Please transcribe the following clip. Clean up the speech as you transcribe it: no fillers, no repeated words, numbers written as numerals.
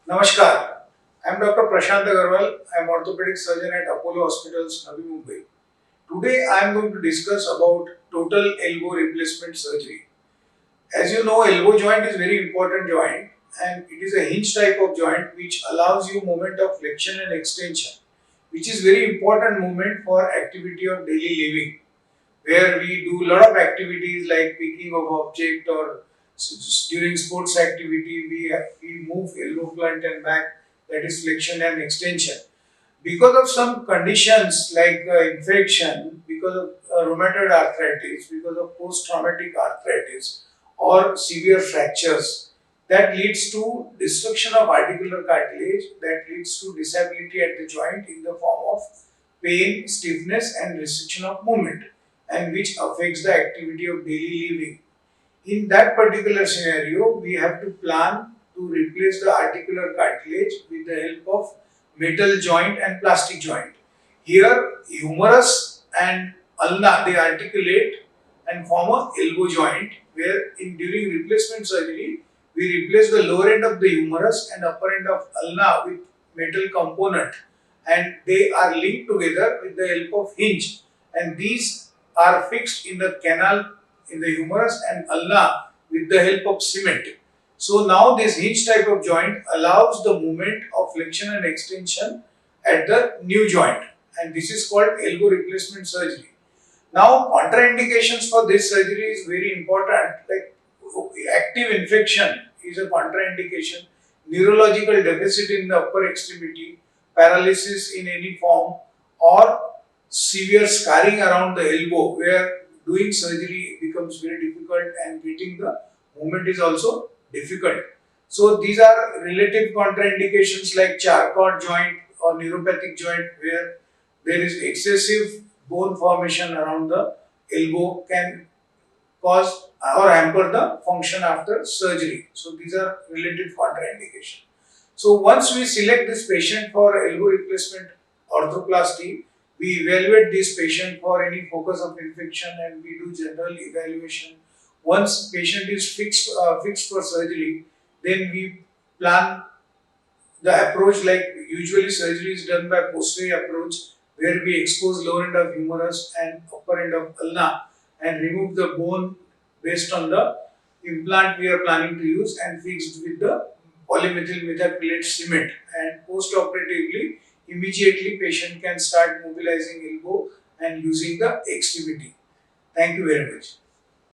Namaskar. I am Dr. Prashant Agarwal. I am orthopedic surgeon at Apollo Hospitals, Navi Mumbai. Today I am going to discuss about total elbow replacement surgery. As you know, elbow joint is very important joint and it is a hinge type of joint which allows you movement of flexion and extension, which is very important movement for activity of daily living, where we do a lot of activities like picking of object or during sports activity we move elbow front and back, that is flexion and extension. Because of some conditions like infection, because of rheumatoid arthritis, because of post-traumatic arthritis or severe fractures, that leads to destruction of articular cartilage, that leads to disability at the joint in the form of pain, stiffness and restriction of movement, and which affects the activity of daily living. In that particular scenario, we have to plan to replace the articular cartilage with the help of metal joint and plastic joint. Here, humerus and ulna, they articulate and form a elbow joint, where during replacement surgery, we replace the lower end of the humerus and upper end of ulna with metal component, and they are linked together with the help of hinge, and these are fixed in the canal in the humerus and ulna with the help of cement. So now this hinge type of joint allows the movement of flexion and extension at the new joint, and this is called elbow replacement surgery. Now contraindications for this surgery is very important, like active infection is a contraindication, neurological deficit in the upper extremity, paralysis in any form, or severe scarring around the elbow where doing surgery becomes very difficult and getting the movement is also difficult. So these are relative contraindications like Charcot joint or neuropathic joint, where there is excessive bone formation around the elbow, can cause or hamper the function after surgery. So these are relative contraindications. So once we select this patient for elbow replacement arthroplasty, we evaluate this patient for any focus of infection and we do general evaluation. Once patient is fixed for surgery, then we plan the approach. Like usually surgery is done by posterior approach, where we expose lower end of humerus and upper end of ulna and remove the bone based on the implant we are planning to use and fixed with the polymethyl methacrylate cement, and post-operatively immediately patient can start mobilizing elbow and using the extremity. Thank you very much.